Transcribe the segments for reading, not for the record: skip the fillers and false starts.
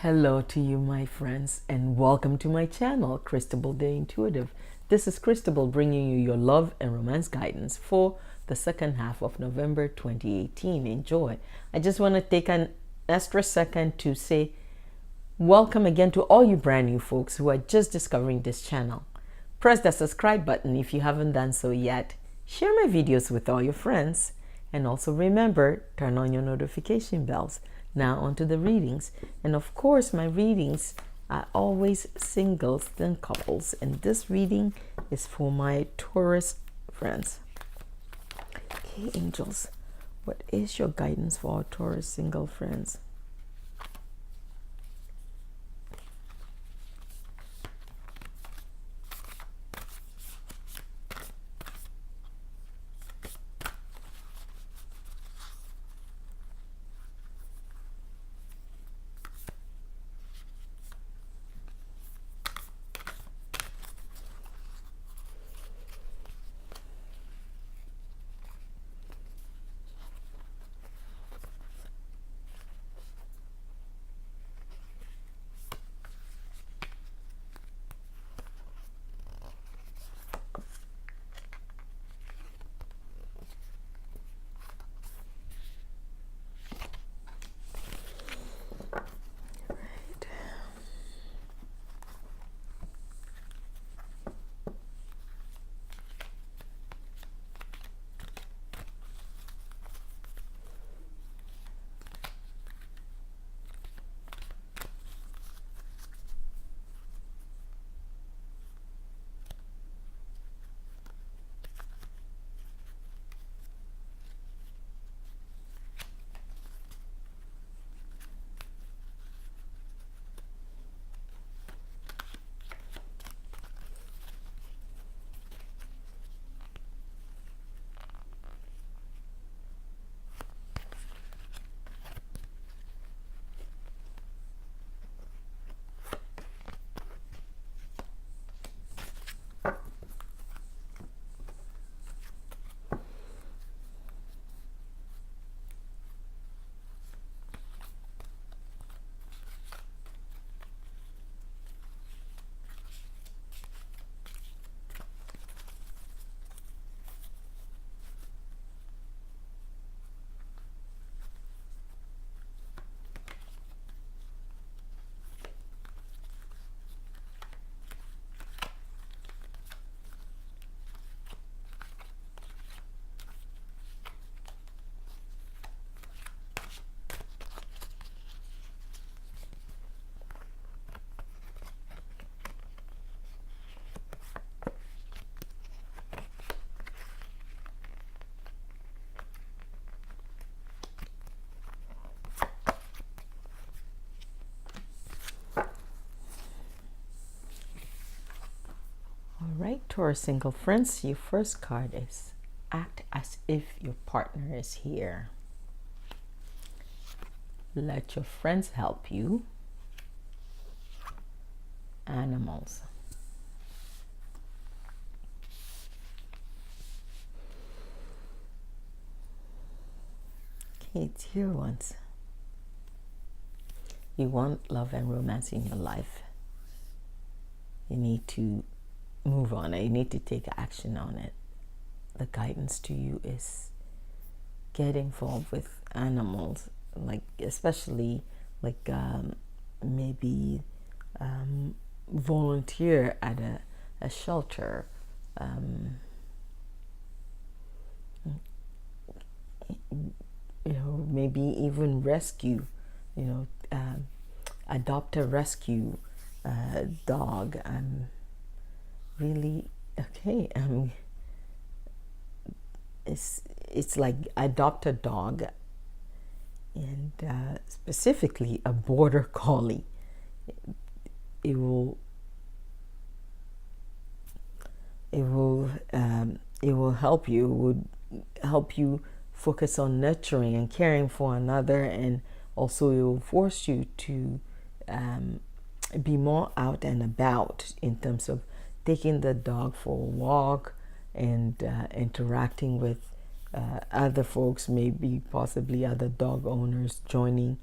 Hello to you, my friends, and welcome to my channel, Cristabelle the Intuitive. This is Cristabelle bringing you your love and romance guidance for the second half of November 2018. Enjoy. I just want to take an extra second to say welcome again to all you brand new folks who are just discovering this channel. Press the subscribe button if you haven't done so yet. Share my videos with all your friends. And also remember, turn on your notification bells. Now onto the readings. And of course, my readings are always singles then couples. And this reading is for my Taurus friends. Okay, angels, what is your guidance for our Taurus single friends? All right, Taurus single friends, your first card is act as if your partner is here. Let your friends help you. Animals. Okay, dear ones. You want love and romance in your life. You need to move on it. You need to take action on it. The guidance to you is get involved with animals, like especially like maybe volunteer at a shelter. Maybe even rescue. Adopt a rescue dog. Really okay. It's like adopt a dog, and specifically a border collie. It will help you. Would help you focus on nurturing and caring for another, and also it will force you to be more out and about in terms of taking the dog for a walk and interacting with other folks, maybe possibly other dog owners, joining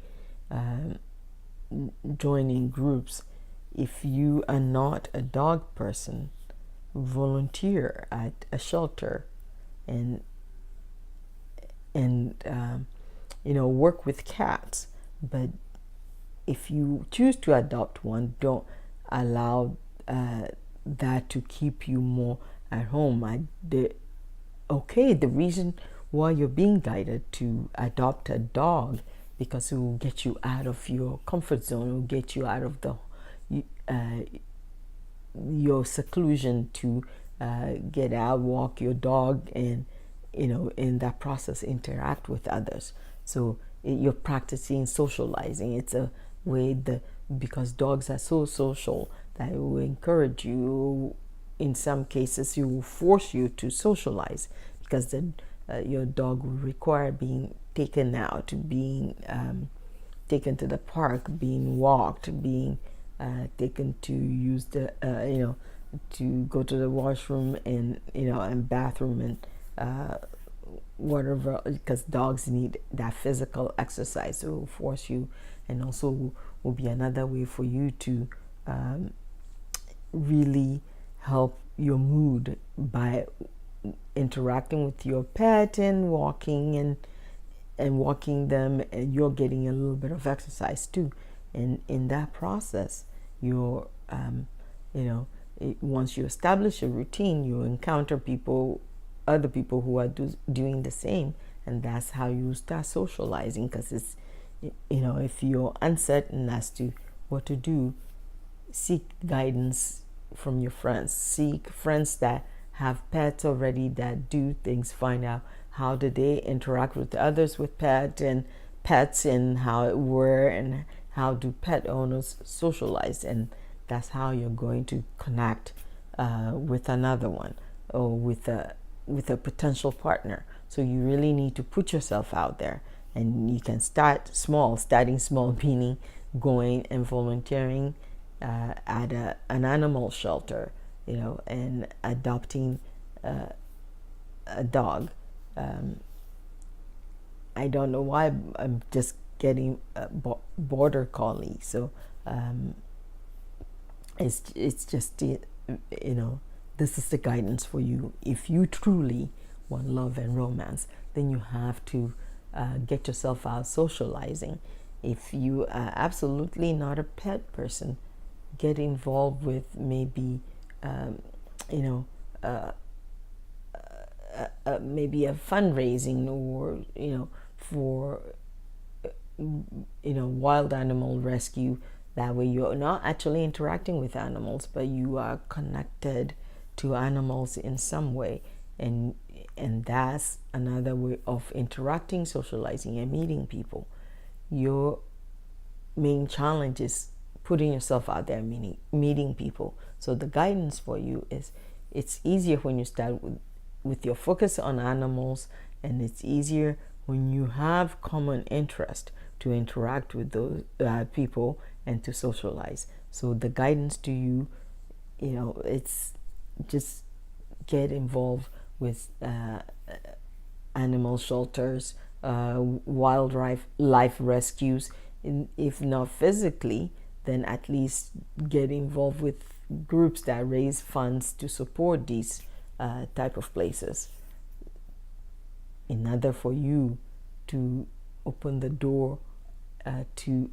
joining groups. If you are not a dog person, volunteer at a shelter and work with cats. But if you choose to adopt one, don't allow that to keep you more at home. The reason why you're being guided to adopt a dog, because it will get you out of your comfort zone, it will get you out of the your seclusion, to get out, walk your dog, and in that process interact with others. So you're practicing socializing. It's a way because dogs are so social that it will encourage you. In some cases, it will force you to socialize, because your dog will require being taken out, being taken to the park, being walked, being taken to use the to go to the washroom and bathroom and whatever, because dogs need that physical exercise. So it will force you, and also will be another way for you to really help your mood by interacting with your pet and walking walking them, and you're getting a little bit of exercise too. And in that process, you're once you establish a routine, you encounter other people who are doing the same, and that's how you start socializing. Because it's if you're uncertain as to what to do, seek guidance from your friends. Seek friends that have pets already, that do things. Find out how do they interact with others with pets, and how it works, and how do pet owners socialize. And that's how you're going to connect with another one, or with a potential partner. So you really need to put yourself out there, and you can start small. Starting small meaning going and volunteering at an animal shelter, and adopting a dog. I don't know why I'm just getting a border collie. So it's just this is the guidance for you. If you truly want love and romance, then you have to get yourself out socializing. If you are absolutely not a pet person, get involved with maybe maybe a fundraising, or for wild animal rescue. That way you're not actually interacting with animals, but you are connected to animals in some way, and that's another way of interacting, socializing, and meeting people. Your main challenge is putting yourself out there, meeting people. So the guidance for you is, it's easier when you start with your focus on animals, and it's easier when you have common interest to interact with those people and to socialize. So the guidance to you, it's just get involved with animal shelters, wildlife rescues. If not physically, then at least get involved with groups that raise funds to support these type of places, in order for you to open the door to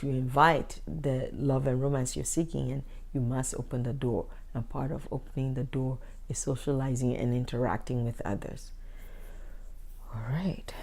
invite the love and romance you're seeking. And you must open the door, and part of opening the door is socializing and interacting with others. All right.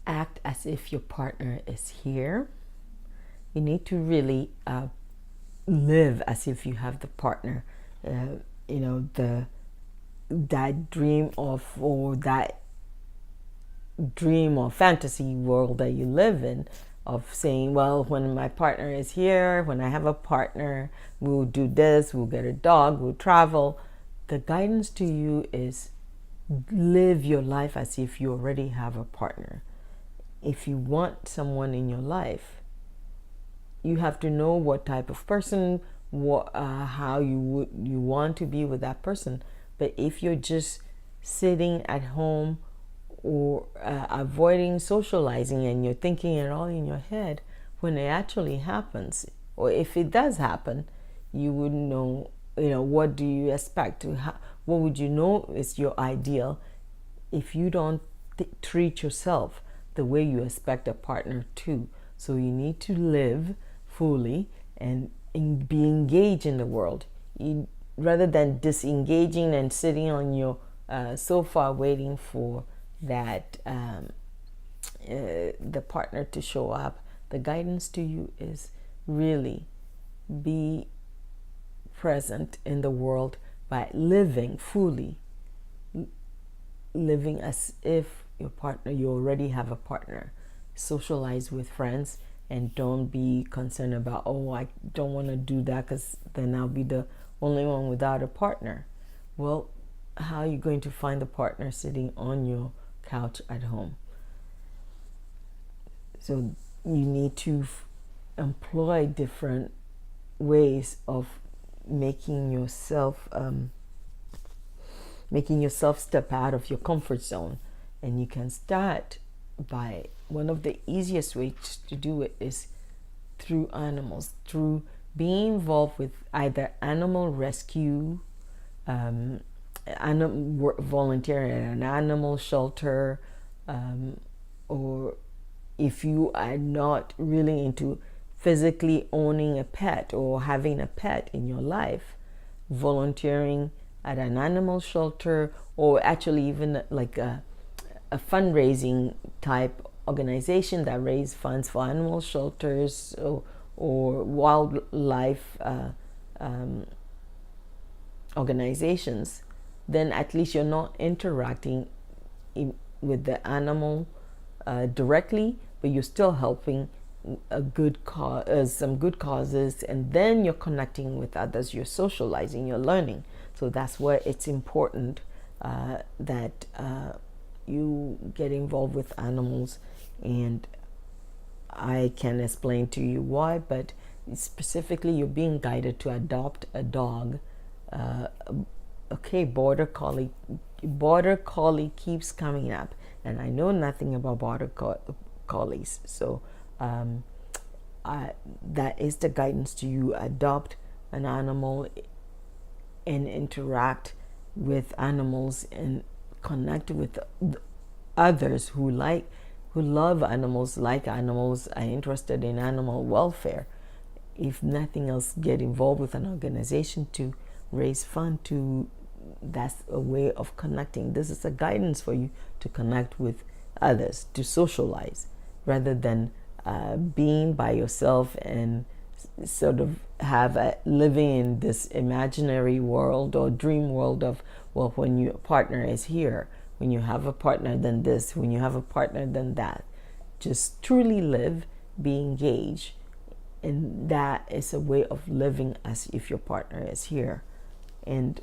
Act as if your partner is here. You need to really live as if you have the partner. That dream or fantasy world that you live in, of saying, well, when my partner is here, when I have a partner, we'll do this, we'll get a dog, we'll travel. The guidance to you is, live your life as if you already have a partner. If you want someone in your life, you have to know what type of person, how you want to be with that person. But if you're just sitting at home or avoiding socializing, and you're thinking it all in your head, when it actually happens, or if it does happen, you wouldn't know. What do you expect? What would you know is your ideal if you don't treat yourself the way you expect a partner to? So you need to live fully and be engaged in the world, rather than disengaging and sitting on your sofa waiting for that the partner to show up. The guidance to you is really be present in the world by living fully, living as if you already have a partner. Socialize with friends, and don't be concerned about, I don't want to do that because then I'll be the only one without a partner. Well, how are you going to find a partner sitting on your couch at home? So you need to employ different ways of making yourself step out of your comfort zone. And you can start by, one of the easiest ways to do it is through animals, through being involved with either animal rescue, volunteering at an animal shelter, or if you are not really into physically owning a pet or having a pet in your life, volunteering at an animal shelter, or actually even like a fundraising type organization that raise funds for animal shelters or wildlife organizations, then at least you're not interacting with the animal directly, but you're still helping some good causes, and then you're connecting with others, you're socializing, you're learning. So that's where it's important that you get involved with animals, and I can explain to you why, but specifically you're being guided to adopt a dog. Border collie keeps coming up, and I know nothing about border collies, so that is the guidance to you. Adopt an animal and interact with animals and connect with others who love animals, like animals, are interested in animal welfare. If nothing else, get involved with an organization to raise fund to. That's a way of connecting. This is a guidance for you to connect with others, to socialize, rather than being by yourself and sort of living in this imaginary world or dream world of, well, when your partner is here, when you have a partner then this, when you have a partner then that. Just truly live, be engaged, and that is a way of living as if your partner is here. And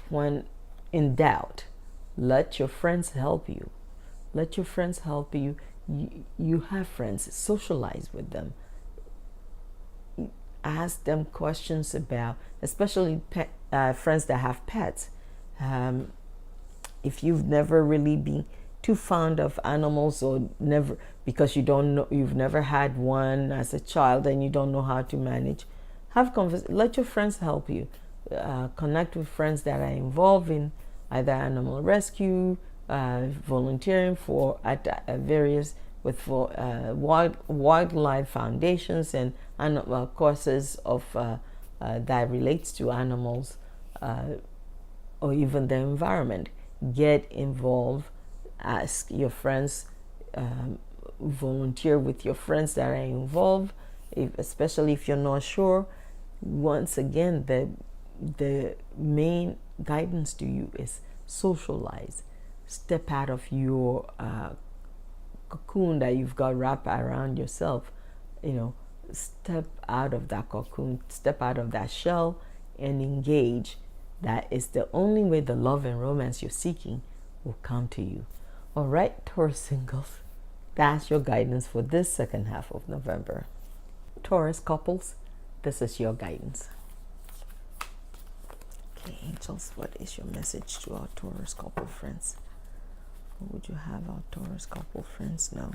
when in doubt, let your friends help you. Let your friends help you. You have friends, socialize with them. Ask them questions about, especially friends that have pets. If you've never really been too fond of animals, or never, because you've never had one as a child and you don't know how to manage, let your friends help you. Connect with friends that are involved in either animal rescue, volunteering at various wildlife foundations and courses of that relates to animals, or even the environment. Get involved. Ask your friends. Volunteer with your friends that are involved, especially if you're not sure. Once again, the main guidance to you is socialize. Step out of your cocoon that you've got wrapped around yourself. Step out of that cocoon, step out of that shell, and engage. That is the only way the love and romance you're seeking will come to you. All right, Taurus singles, that's your guidance for this second half of November. Taurus couples, this is your guidance. Okay, angels, what is your message to our Taurus couple friends? What would you have our Taurus couple friends know?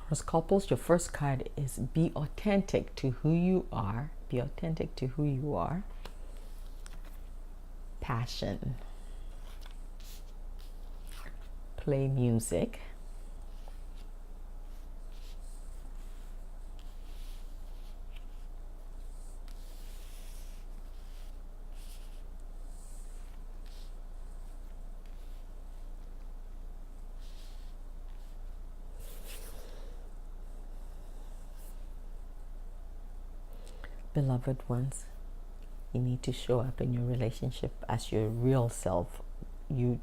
Taurus couples, your first card is be authentic to who you are. Be authentic to who you are. Passion. Play music. Beloved ones, you need to show up in your relationship as your real self, your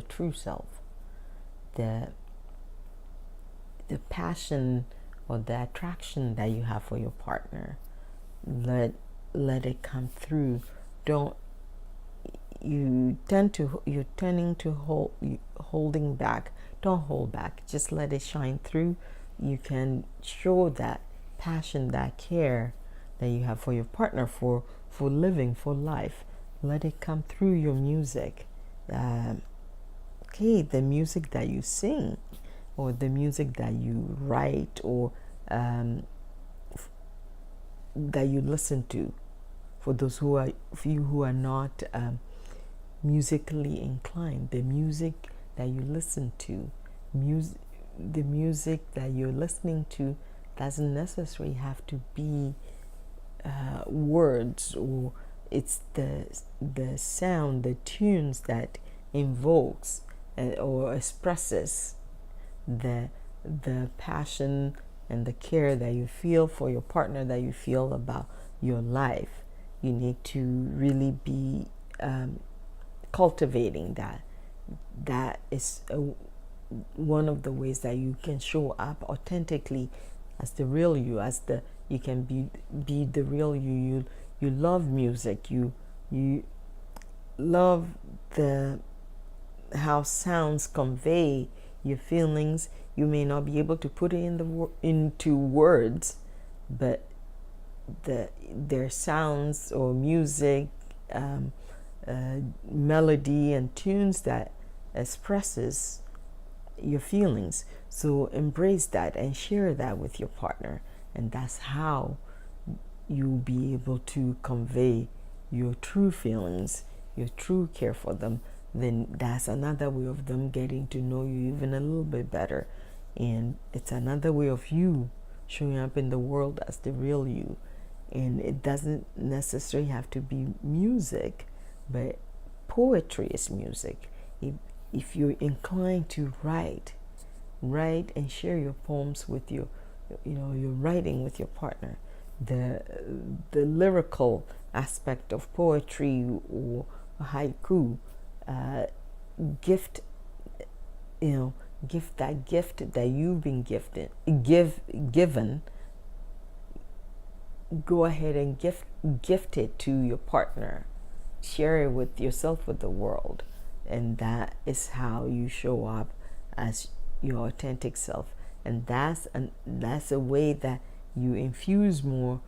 true self. The passion or the attraction that you have for your partner, let it come through. You're tending to holding back. Don't hold back. Just let it shine through. You can show that passion, that care that you have for your partner, for living, for life. Let it come through your music. Okay, the music that you sing, or the music that you write, or that you listen to. For those for you who are not musically inclined, the music that you listen to, the music that you're listening to doesn't necessarily have to be words, or it's the sound, the tunes that invokes or expresses the passion and the care that you feel for your partner, that you feel about your life. You need to really be cultivating that. That is one of the ways that you can show up authentically as the real you, you can be the real you. You love music. You love how sounds convey your feelings. You may not be able to put it into words, but their sounds or music, melody and tunes that expresses your feelings. So embrace that and share that with your partner, and that's how you'll be able to convey your true feelings, your true care for them. Then that's another way of them getting to know you even a little bit better, and it's another way of you showing up in the world as the real you. And it doesn't necessarily have to be music, but poetry is music. If you're inclined to write and share your poems with your writing with your partner, the lyrical aspect of poetry or haiku, gift that gift that you've been given. Go ahead and gift it to your partner. Share it with yourself, with the world. And that is how you show up as your authentic self. And that's a way that you infuse more,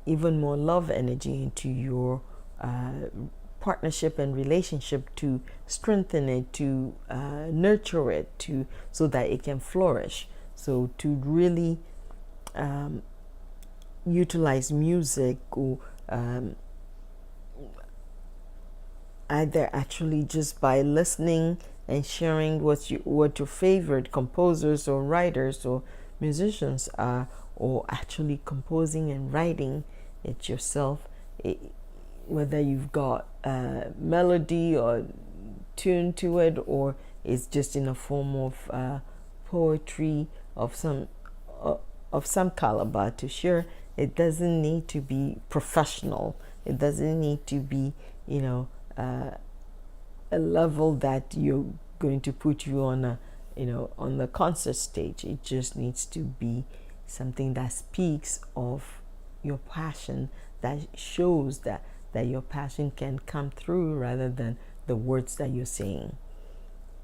even more love energy into your partnership and relationship, to strengthen it, to nurture it, so that it can flourish. So to really utilize music, or either actually just by listening and sharing what your favorite composers or writers or musicians are, or actually composing and writing it yourself, whether you've got a melody or tune to it, or it's just in a form of poetry of some caliber to share. It doesn't need to be professional. It doesn't need to be, a level that you're going to put you on on the concert stage. It just needs to be something that speaks of your passion, that shows that your passion can come through rather than the words that you're saying.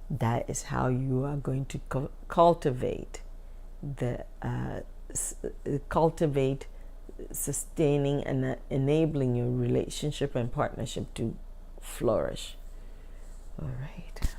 That is how you are going to cultivate sustaining and enabling your relationship and partnership to flourish. All right.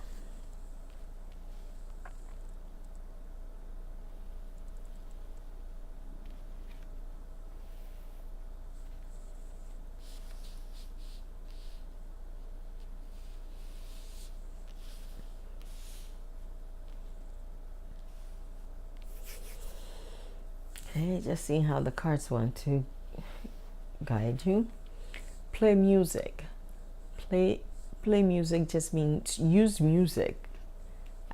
Okay, just seeing how the cards want to guide you. Play music. Play music just means use music.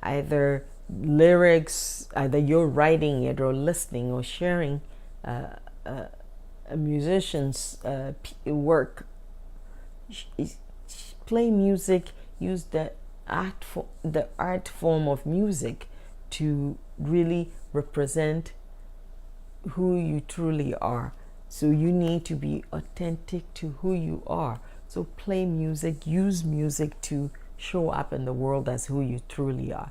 Either lyrics, either you're writing it or listening or sharing a musician's work. Play music. Use the art form of music to really represent who you truly are. So you need to be authentic to who you are. So play music, use music to show up in the world as who you truly are.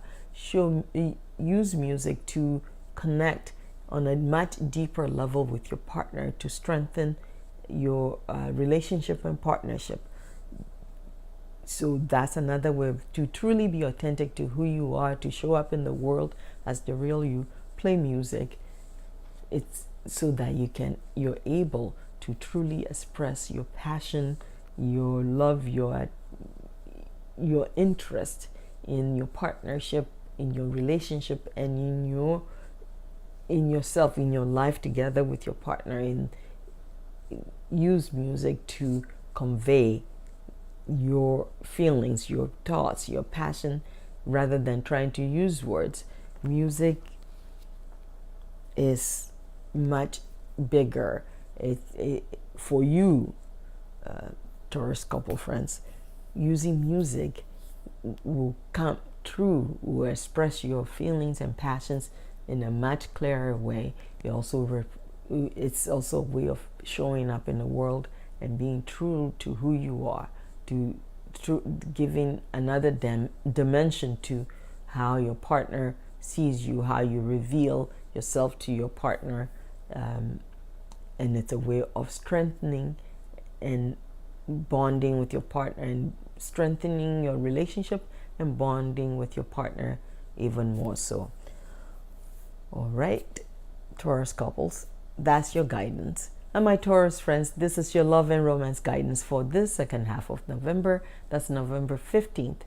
Use music to connect on a much deeper level with your partner, to strengthen your relationship and partnership. So that's another way to truly be authentic to who you are, to show up in the world as the real you. Play music. It's so that you're able to truly express your passion, your love, your interest in your partnership, in your relationship, and in yourself, in your life together with your partner, in use music to convey your feelings, your thoughts, your passion, rather than trying to use words. Music is much bigger. For you, Taurus couple friends, using music will come through, will express your feelings and passions in a much clearer way. It's also a way of showing up in the world and being true to who you are, to giving another dimension to how your partner sees you, how you reveal yourself to your partner, and it's a way of strengthening and bonding with your partner, and strengthening your relationship and bonding with your partner even more so. All right, Taurus couples, that's your guidance. And my Taurus friends, this is your love and romance guidance for this second half of November. That's November 15th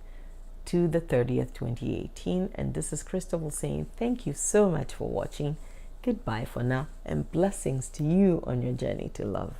to the 30th, 2018. And this is Cristabelle saying thank you so much for watching. Goodbye for now, and blessings to you on your journey to love.